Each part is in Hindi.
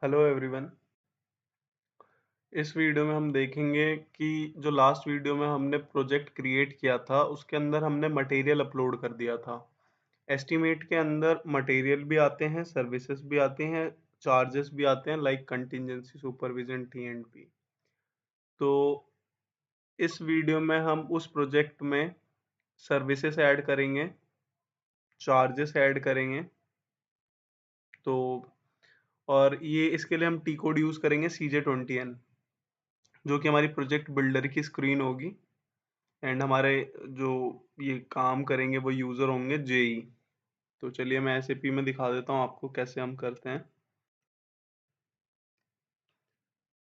Hello everyone. इस वीडियो में हम देखेंगे कि जो लास्ट वीडियो में हमने प्रोजेक्ट क्रिएट किया था उसके अंदर हमने मटेरियल अपलोड कर दिया था। एस्टिमेट के अंदर मटेरियल भी आते हैं, सर्विसेज भी आते हैं, चार्जेस भी आते हैं like contingency, supervision, T and P. तो इस वीडियो में हम उस प्रोजेक्ट में सर्विसेज ऐड करेंगे, चार्जेस ऐड करेंगे। तो और ये इसके लिए हम टी कोड यूज़ करेंगे CJ20N, जो कि हमारी प्रोजेक्ट बिल्डर की स्क्रीन होगी। एंड हमारे जो ये काम करेंगे वो यूज़र होंगे जेई। तो चलिए मैं एसएपी में दिखा देता हूँ आपको कैसे हम करते हैं।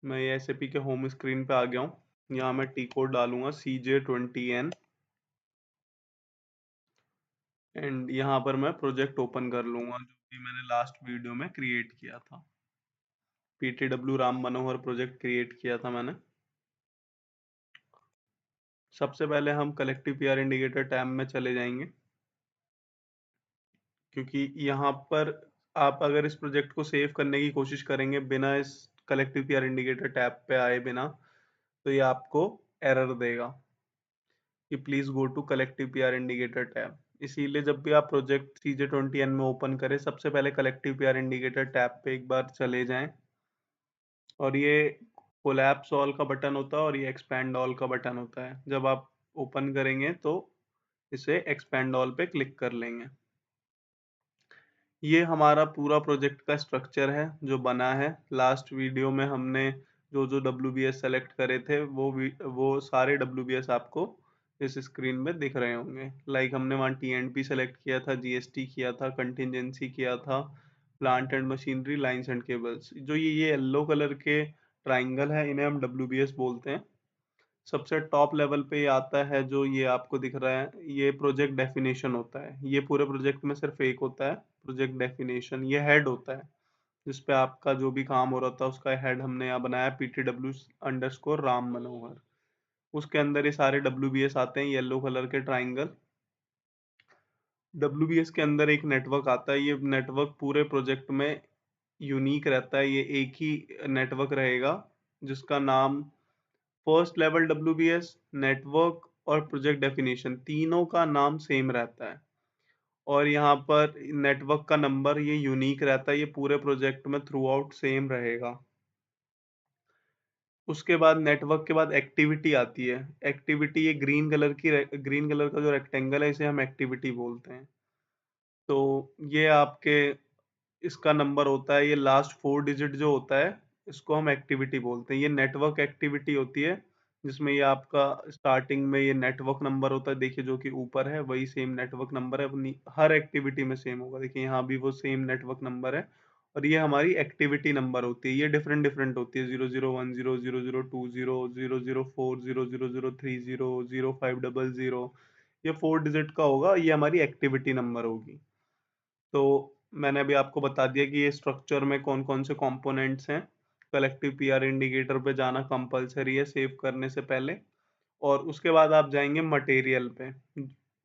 मैं ये एसएपी के होम स्क्रीन पे आ गया हूँ। यहाँ मैं टी कोड डालूंगा CJ20N एंड यहाँ पर मैं प्रोजेक्ट ओपन कर लूंगा जो कि मैंने लास्ट वीडियो में क्रिएट किया था। PTW Ram Manohar project create किया था मैंने। सबसे पहले हम कलेक्टिव पीआर इंडिकेटर टैब में चले जाएंगे, क्योंकि यहाँ पर आप अगर इस प्रोजेक्ट को सेव करने की कोशिश करेंगे बिना इस कलेक्टिव पीआर इंडिकेटर टैब पे आए बिना, तो ये आपको एरर देगा कि please go to collective PR indicator tab. इसीलिए जब भी आप प्रोजेक्ट CJ20N में ओपन करें, सबसे पहले कलेक्टिव पीआर इंडिकेटर टैब पे एक बार चले जाएं। और ये कोलैप्स ऑल का बटन होता है और ये एक्सपैंड ऑल का बटन होता है। जब आप ओपन करेंगे तो इसे एक्सपैंड ऑल पे क्लिक कर लेंगे। ये हमारा पूरा प्रोजेक्ट का स्ट्रक्चर है जो बना है। लास्ट वीडियो में हमने जो जो WBS सेलेक्ट करे थे वो सारे WBS आपको इस स्क्रीन में दिख रहे होंगे। लाइक हमने वहाँ TNP सेलेक्ट किया था, GST किया था, कंटिजेंसी किया था, plant and machinery, lines and cables. जो ये येलो कलर के ट्राइंगल है इन्हें हम WBS बोलते हैं। सबसे टॉप लेवल पे ये आता है जो ये आपको दिख रहा है, ये प्रोजेक्ट डेफिनेशन होता है। ये पूरे प्रोजेक्ट में सिर्फ एक होता है, प्रोजेक्ट डेफिनेशन। ये हेड होता है जिस पे आपका जो भी काम हो रहा था उसका हेड हमने यहाँ बनाया, PTW_राम मनोहर। उसके अंदर ये सारे WBS आते हैं, येलो कलर के ट्राइंगल। WBS के अंदर एक नेटवर्क आता है। ये नेटवर्क पूरे प्रोजेक्ट में यूनिक रहता है। ये एक ही नेटवर्क रहेगा जिसका नाम फर्स्ट लेवल WBS, नेटवर्क और प्रोजेक्ट डेफिनेशन तीनों का नाम सेम रहता है। और यहाँ पर नेटवर्क का नंबर ये यूनिक रहता है, ये पूरे प्रोजेक्ट में थ्रू आउट सेम रहेगा। उसके बाद नेटवर्क के बाद एक्टिविटी आती है। एक्टिविटी ये ग्रीन कलर का जो रेक्टेंगल है इसे हम एक्टिविटी बोलते हैं। तो ये आपके इसका नंबर होता है, ये लास्ट 4 डिजिट जो होता है इसको हम एक्टिविटी बोलते हैं। ये नेटवर्क एक्टिविटी होती है जिसमें ये आपका स्टार्टिंग में ये नेटवर्क नंबर होता है, देखिए जो कि ऊपर है वही सेम नेटवर्क नंबर है, अपनी हर एक्टिविटी में सेम होगा। देखिए यहाँ भी वो सेम नेटवर्क नंबर है। और ये हमारी एक्टिविटी नंबर होती है। ये डिफरेंट डिफरेंट होती है, 0010, 0020, 004, 00030, 0500। ये 4 डिजिट का होगा, ये हमारी एक्टिविटी नंबर होगी। तो मैंने अभी आपको बता दिया कि ये स्ट्रक्चर में कौन कौन से कंपोनेंट्स हैं। कलेक्टिव पीआर इंडिकेटर पे जाना कंपलसरी है सेव करने से पहले। और उसके बाद आप जाएंगे मटेरियल पे।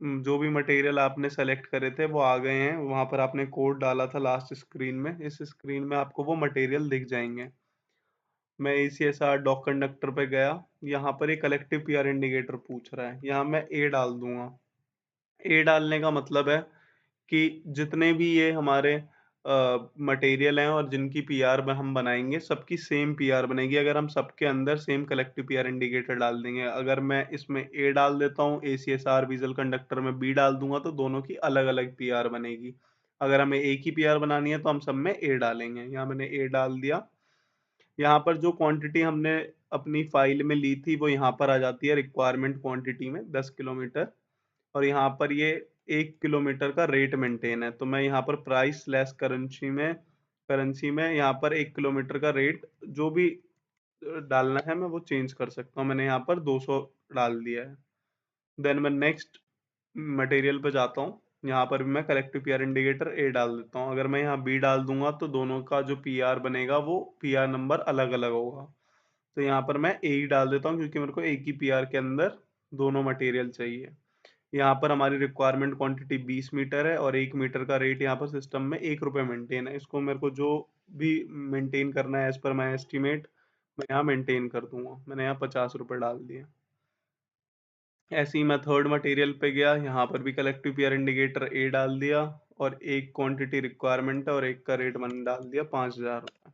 जो भी मटेरियल आपने सेलेक्ट करे थे वो आ गए हैं, वहां पर आपने कोड डाला था लास्ट स्क्रीन में। इस स्क्रीन में आपको वो मटेरियल दिख जाएंगे। मैं ACSR डॉक कंडक्टर पे गया। यहाँ पर ये कलेक्टिव पीआर इंडिकेटर पूछ रहा है, यहाँ मैं ए डाल दूंगा। ए डालने का मतलब है कि जितने भी ये हमारे मटेरियल हैं और जिनकी पीआर हम बनाएंगे सबकी सेम पीआर बनेगी अगर हम सबके अंदर सेम कलेक्टिव पीआर इंडिकेटर डाल देंगे। अगर मैं इसमें ए डाल देता हूँ, ACSR विजल कंडक्टर में बी डाल दूंगा, तो दोनों की अलग अलग पीआर बनेगी। अगर हमें एक ही पीआर बनानी है तो हम सब में ए डालेंगे। यहाँ मैंने ए डाल दिया। यहाँ पर जो क्वांटिटी हमने अपनी फाइल में ली थी वो यहाँ पर आ जाती है रिक्वायरमेंट क्वांटिटी में, 10 किलोमीटर। और यहाँ पर ये 1 किलोमीटर का रेट मेंटेन है, तो मैं यहाँ पर प्राइस लेस करेंसी में यहाँ पर 1 किलोमीटर का रेट जो भी डालना है मैं वो चेंज कर सकता हूँ। मैंने यहाँ पर 200 डाल दिया है। देन मैं नेक्स्ट मटेरियल पे जाता हूँ। यहाँ पर भी मैं कलेक्टिव पीआर इंडिकेटर ए डाल देता हूँ। अगर मैं यहाँ बी डाल दूंगा तो दोनों का जो पीआर बनेगा वो पीआर नंबर अलग अलग होगा। तो यहाँ पर मैं ए ही डाल देता हूँ क्योंकि मेरे को एक ही पीआर के अंदर दोनों मटेरियल चाहिए। यहाँ पर हमारी रिक्वायरमेंट क्वांटिटी 20 मीटर है और 1 मीटर का रेट यहाँ पर सिस्टम में ₹1 मेंटेन है। इसको मेरे को जो भी मेंटेन करना है एज पर माई एस्टिमेट, मैं यहाँ मेंटेन कर दूंगा। मैंने यहाँ 50 रुपये डाल दिए। ऐसे ही मैं थर्ड मटेरियल पे गया, यहाँ पर भी कलेक्टिव पेयर इंडिकेटर ए डाल दिया, और एक क्वांटिटी रिक्वायरमेंट है और एक का रेट मैंने डाल दिया 5,000 रुपये।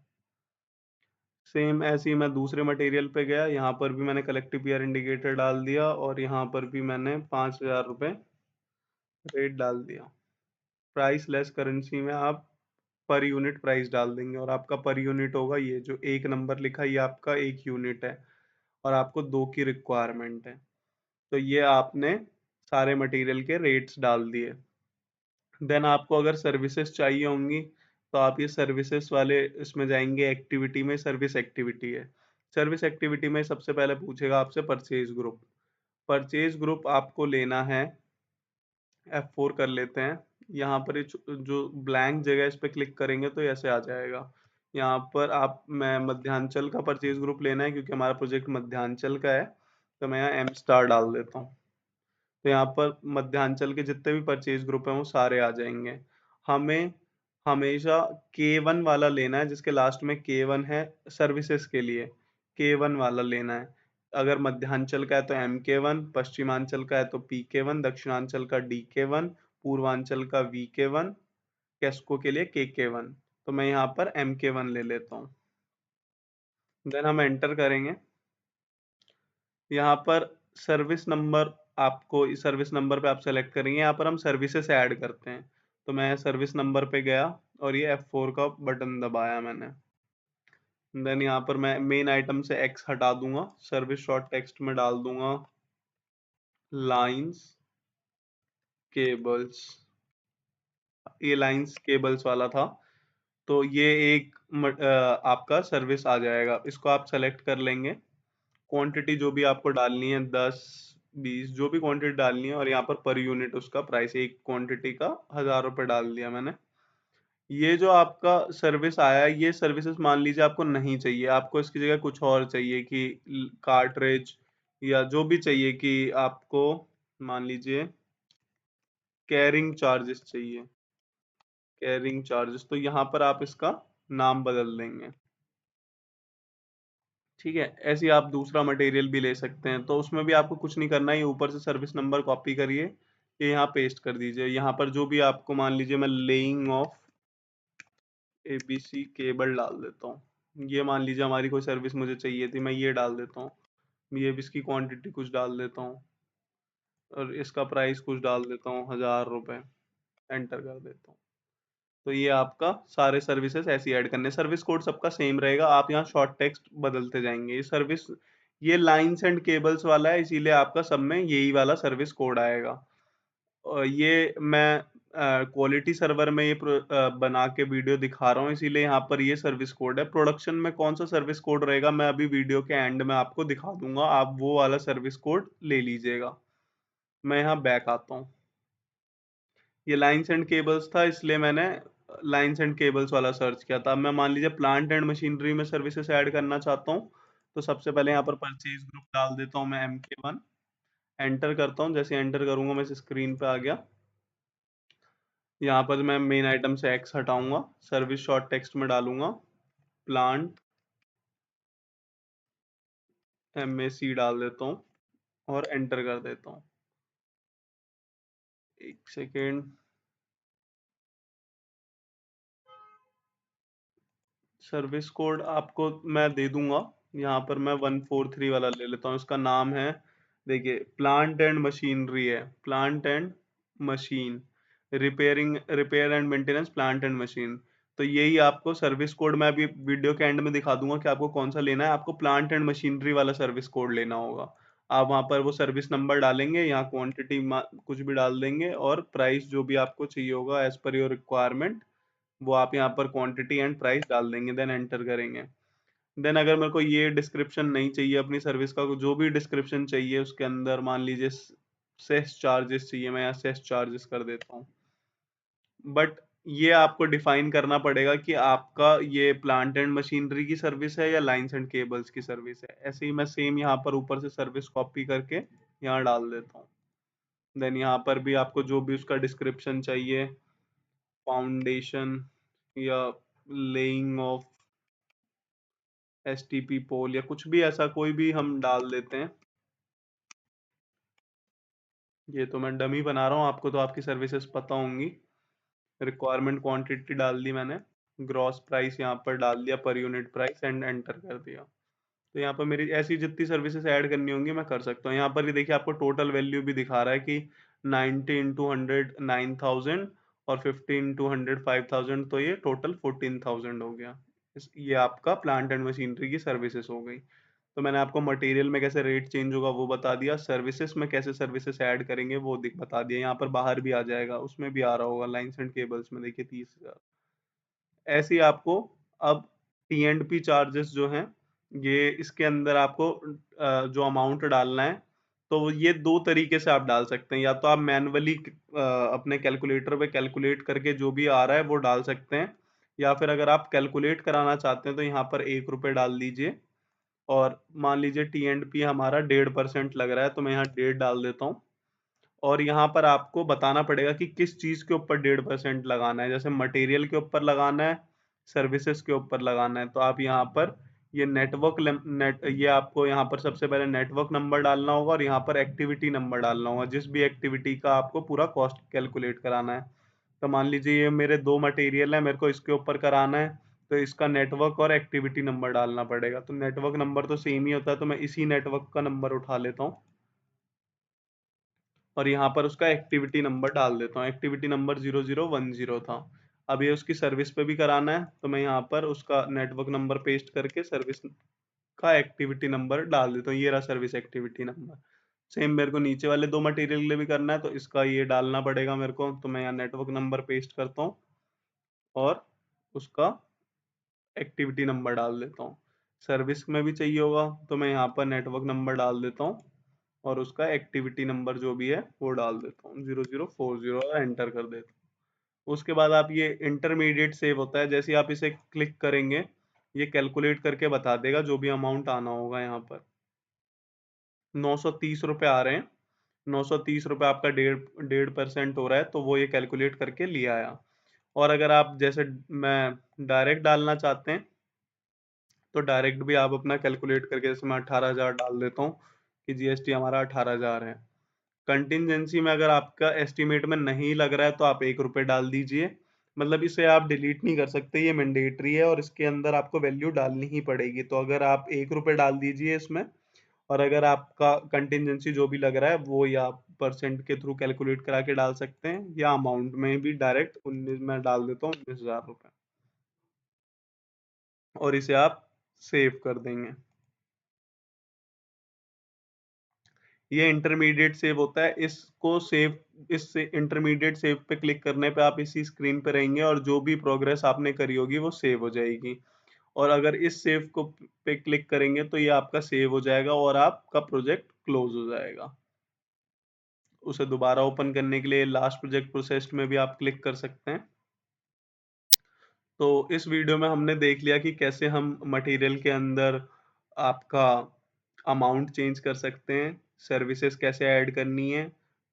सेम ऐसे ही मैं दूसरे मटेरियल पे गया, यहाँ पर भी मैंने कलेक्टिव पेयर इंडिकेटर डाल दिया और यहाँ पर भी मैंने 5,000 रुपये रेट डाल दिया। प्राइस लेस करेंसी में आप पर यूनिट प्राइस डाल देंगे, और आपका पर यूनिट होगा ये जो एक नंबर लिखा है, ये आपका एक यूनिट है, और आपको 2 की रिक्वायरमेंट है। तो ये आपने सारे मटेरियल के रेट्स डाल दिए। देन आपको अगर सर्विसेज चाहिए होंगी, तो आप ये सर्विसेज वाले इसमें जाएंगे, एक्टिविटी में सर्विस एक्टिविटी है। सर्विस एक्टिविटी में सबसे पहले पूछेगा आपसे परचेज ग्रुप। परचेज ग्रुप आपको लेना है, F4 कर लेते हैं। यहाँ पर ये जो ब्लैंक जगह है, इस पर क्लिक करेंगे तो ऐसे आ जाएगा। यहाँ पर आप मैं मध्यांचल का परचेज ग्रुप लेना है, क्योंकि हमारा प्रोजेक्ट मध्यांचल का है, तो मैं यहाँ एम स्टार डाल देता हूँ। तो यहाँ पर मध्यांचल के जितने भी परचेज ग्रुप हैं वो सारे आ जाएंगे। हमें हमेशा K1 वाला लेना है, जिसके लास्ट में K1 है, सर्विसेज के लिए K1 वाला लेना है। अगर मध्यांचल का है तो MK1, पश्चिमांचल का है तो PK1, दक्षिणांचल का DK1, पूर्वांचल का VK1, केस्को के लिए KK1। तो मैं यहाँ पर MK1 ले लेता हूँ। देन हम एंटर करेंगे। यहाँ पर सर्विस नंबर, आपको इस सर्विस नंबर पे आप सेलेक्ट करेंगे, यहाँ पर हम सर्विसेज ऐड करते हैं। तो मैं सर्विस नंबर पे गया और ये F4 का बटन दबाया मैंने। देन यहाँ पर मैं मेन आइटम से X हटा दूंगा, सर्विस शॉर्ट टेक्स्ट में डाल दूंगा लाइंस केबल्स। ये लाइंस केबल्स वाला था, तो ये एक आपका सर्विस आ जाएगा। इसको आप सेलेक्ट कर लेंगे। क्वांटिटी जो भी आपको डालनी है, 10 20 जो भी क्वांटिटी डालनी है, और यहाँ पर यूनिट उसका प्राइस, एक क्वांटिटी का 1,000 रुपये डाल दिया मैंने। ये जो आपका सर्विस आया है, ये सर्विसेज मान लीजिए आपको नहीं चाहिए, आपको इसकी जगह कुछ और चाहिए कि कार्ट्रिज या जो भी चाहिए, कि आपको मान लीजिए कैरिंग चार्जेस चाहिए, कैरिंग चार्जेस, तो यहाँ पर आप इसका नाम बदल देंगे। ठीक है, ऐसे ही आप दूसरा मटेरियल भी ले सकते हैं, तो उसमें भी आपको कुछ नहीं करना है, ये ऊपर से सर्विस नंबर कॉपी करिए, ये यहाँ पेस्ट कर दीजिए। यहाँ पर जो भी आपको मान लीजिए मैं लेइंग ऑफ ABC केबल डाल देता हूँ। ये मान लीजिए हमारी कोई सर्विस मुझे चाहिए थी, मैं ये डाल देता हूँ। ये भी इसकी क्वांटिटी कुछ डाल देता हूँ, और इसका प्राइस कुछ डाल देता हूँ 1,000 रुपये। एंटर कर देता हूँ। तो ये आपका सारे सर्विसेज ऐसे ऐड करने, सर्विस कोड सबका सेम रहेगा, आप यहाँ शॉर्ट टेक्स्ट बदलते जाएंगे। ये सर्विस, ये लाइंस एंड केबल्स वाला है, इसीलिए आपका सब में यही वाला सर्विस कोड आएगा। और ये मैं क्वालिटी सर्वर में ये बना के वीडियो दिखा रहा हूँ, इसीलिए यहाँ पर ये सर्विस कोड है। प्रोडक्शन में कौन सा सर्विस कोड रहेगा, मैं अभी वीडियो के एंड में आपको दिखा दूंगा, आप वो वाला सर्विस कोड ले लीजिएगा। मैं यहाँ बैक आता हूँ। ये लाइंस एंड केबल्स था, इसलिए मैंने लाइंस एंड केबल्स वाला सर्च किया था। अब मैं मान लीजिए प्लांट एंड मशीनरी में सर्विसेज ऐड करना चाहता हूँ, तो सबसे पहले यहाँ पर परचेज ग्रुप डाल देता हूँ मैं MK1। एंटर करता हूँ, जैसे एंटर करूंगा मैं इस स्क्रीन पे आ गया। यहाँ पर मैं मेन आइटम से X हटाऊंगा, सर्विस शॉर्ट टेक्स्ट में डालूंगा प्लांट MAC डाल देता हूँ, और एंटर कर देता हूँ। एक सेकेंड, सर्विस कोड आपको मैं दे दूंगा। यहाँ पर मैं 143 वाला ले लेता हूँ, इसका नाम है, देखिए प्लांट एंड मशीनरी है, plant and machine, repair and maintenance plant and machine. तो यही आपको सर्विस कोड मैं अभी वीडियो के एंड में दिखा दूंगा कि आपको कौन सा लेना है। आपको प्लांट एंड मशीनरी वाला सर्विस कोड लेना होगा। आप वहाँ पर वो सर्विस नंबर डालेंगे, यहाँ क्वांटिटी कुछ भी डाल देंगे, और प्राइस जो भी आपको चाहिए होगा एज पर योर रिक्वायरमेंट, वो आप यहाँ पर क्वांटिटी एंड प्राइस डाल देंगे। देन एंटर करेंगे। देन अगर मेरे को ये डिस्क्रिप्शन नहीं चाहिए अपनी सर्विस का, जो भी डिस्क्रिप्शन चाहिए उसके अंदर, मान लीजिए सेस चार्जेस चाहिए, मैं यहाँ सेस चार्जेस कर देता हूँ। बट ये आपको डिफाइन करना पड़ेगा कि आपका ये प्लांट एंड मशीनरी की सर्विस है या लाइंस एंड केबल्स की सर्विस है। ऐसे ही मैं सेम यहाँ पर ऊपर से सर्विस कॉपी करके यहाँ डाल देता हूँ। देन यहाँ पर भी आपको जो भी उसका डिस्क्रिप्शन चाहिए, फाउंडेशन या लेइंग ऑफ एसटीपी पोल या कुछ भी ऐसा कोई भी हम डाल देते हैं। ये तो मैं डमी बना रहा हूँ, आपको तो आपकी सर्विसेज पता होंगी। रिक्वायरमेंट क्वांटिटी डाल दी मैंने, ग्रॉस प्राइस यहाँ पर डाल दिया, per unit price, and enter कर दिया। तो यहाँ पर मेरी ऐसी जितनी सर्विसेज ऐड करनी होंगी मैं कर सकता हूँ। यहाँ पर ये देखिए आपको टोटल वैल्यू भी दिखा रहा है कि 90 इंटू 100 9,000 और 50 इंटू 100 5,000, तो ये टोटल 14,000 हो गया। ये आपका प्लांट एंड मशीनरी की सर्विसेज हो गई। तो मैंने आपको मटेरियल में कैसे रेट चेंज होगा वो बता दिया, सर्विसेज में कैसे सर्विसेज ऐड करेंगे वो बता दिया। यहाँ पर बाहर भी आ जाएगा, उसमें भी आ रहा होगा लाइन्स एंड केबल्स में, देखिए 30,000। ऐसे ही आपको अब टी एंड पी चार्जेस जो हैं, ये इसके अंदर आपको जो अमाउंट डालना है, तो ये दो तरीके से आप डाल सकते हैं। या तो आप मैनुअली अपने कैलकुलेटर पे कैलकुलेट करके जो भी आ रहा है वो डाल सकते हैं, या फिर अगर आप कैलकुलेट कराना चाहते हैं तो यहाँ पर 1 रुपये डाल दीजिए। और मान लीजिए टी एंड पी हमारा 1.5% लग रहा है, तो मैं यहाँ 1.5 डाल देता हूँ। और यहाँ पर आपको बताना पड़ेगा कि किस चीज के ऊपर 1.5% लगाना है, जैसे मटेरियल के ऊपर लगाना है, सर्विसेज के ऊपर लगाना है। तो आप यहाँ पर ये ये आपको यहाँ पर सबसे पहले नेटवर्क नंबर डालना होगा, और यहाँ पर एक्टिविटी नंबर डालना होगा, जिस भी एक्टिविटी का आपको पूरा कॉस्ट कैलकुलेट कराना है। तो मान लीजिए ये मेरे 2 मटेरियल है, मेरे को इसके ऊपर कराना है, तो इसका नेटवर्क और एक्टिविटी नंबर डालना पड़ेगा। तो नेटवर्क नंबर तो सेम ही होता है, तो मैं इसी नेटवर्क का नंबर उठा लेता हूँ और यहाँ पर उसका एक्टिविटी नंबर डाल देता हूँ। एक्टिविटी नंबर 0010 था। अब ये उसकी सर्विस पे भी कराना है, तो मैं यहाँ पर उसका नेटवर्क नंबर पेस्ट करके सर्विस का एक्टिविटी नंबर डाल देता हूँ। ये रहा सर्विस एक्टिविटी नंबर। सेम मेरे को नीचे वाले 2 मटेरियल के लिए भी करना है, तो इसका ये डालना पड़ेगा मेरे को। तो मैं यहाँ नेटवर्क नंबर पेस्ट करता हूँ और उसका एक्टिविटी नंबर डाल देता हूँ। सर्विस में भी चाहिए होगा, तो मैं यहाँ पर नेटवर्क नंबर डाल देता हूँ और उसका एक्टिविटी नंबर जो भी है वो डाल देता हूँ 0040 और एंटर कर देता हूँ। उसके बाद आप ये इंटरमीडिएट सेव होता है, जैसे आप इसे क्लिक करेंगे ये कैलकुलेट करके बता देगा जो भी अमाउंट आना होगा। यहाँ पर 930 रुपये आ रहे हैं, 930 रुपये आपका 1.5% हो रहा है, तो वो ये कैलकुलेट करके ले आया। और अगर आप जैसे मैं डायरेक्ट डालना चाहते हैं, तो डायरेक्ट भी आप अपना कैलकुलेट करके, जैसे मैं 18,000 डाल देता हूँ कि जीएसटी हमारा 18,000 है। कंटिजेंसी में अगर आपका एस्टिमेट में नहीं लग रहा है तो आप 1 रुपये डाल दीजिए। मतलब इसे आप डिलीट नहीं कर सकते, ये मैंडेटरी है और इसके अंदर आपको वैल्यू डालनी ही पड़ेगी। तो अगर आप 1 रुपये डाल दीजिए इसमें, और अगर आपका कंटिजेंसी जो भी लग रहा है वो या परसेंट के थ्रू कैलकुलेट करा के डाल सकते हैं, या अमाउंट में भी डायरेक्ट 19 में डाल देता हूँ 19,000 रुपये, और इसे आप सेव कर देंगे। ये इंटरमीडिएट सेव होता है, इसको सेव, इस इंटरमीडिएट सेव पे क्लिक करने पे आप इसी स्क्रीन पे रहेंगे और जो भी प्रोग्रेस आपने करी होगी वो सेव हो जाएगी। और अगर इस सेव को पे क्लिक करेंगे तो ये आपका सेव हो जाएगा और आपका प्रोजेक्ट क्लोज हो जाएगा। उसे दोबारा ओपन करने के लिए लास्ट प्रोजेक्ट प्रोसेस्ड में भी आप क्लिक कर सकते हैं। तो इस वीडियो में हमने देख लिया कि कैसे हम मटेरियल के अंदर आपका अमाउंट चेंज कर सकते हैं, सर्विसेज कैसे ऐड करनी है,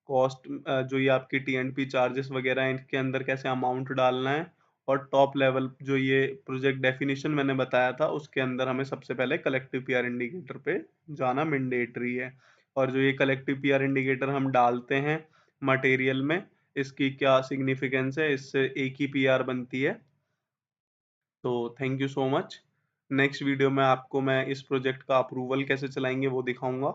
कॉस्ट जो ये आपकी टीएनपी चार्जेस वगैरह हैं इनके अंदर कैसे अमाउंट डालना है, और टॉप लेवल जो ये प्रोजेक्ट डेफिनेशन मैंने बताया था उसके अंदर हमें सबसे पहले कलेक्टिव पीआर इंडिकेटर पे जाना मैंडेटरी है। और जो ये कलेक्टिव पीआर इंडिकेटर हम डालते हैं मटेरियल में, इसकी क्या सिग्निफिकेंस है, इससे एक ही पीआर बनती है। तो thank you so much. Next video में आपको मैं इस प्रोजेक्ट का अप्रूवल कैसे चलाएंगे वो दिखाऊंगा।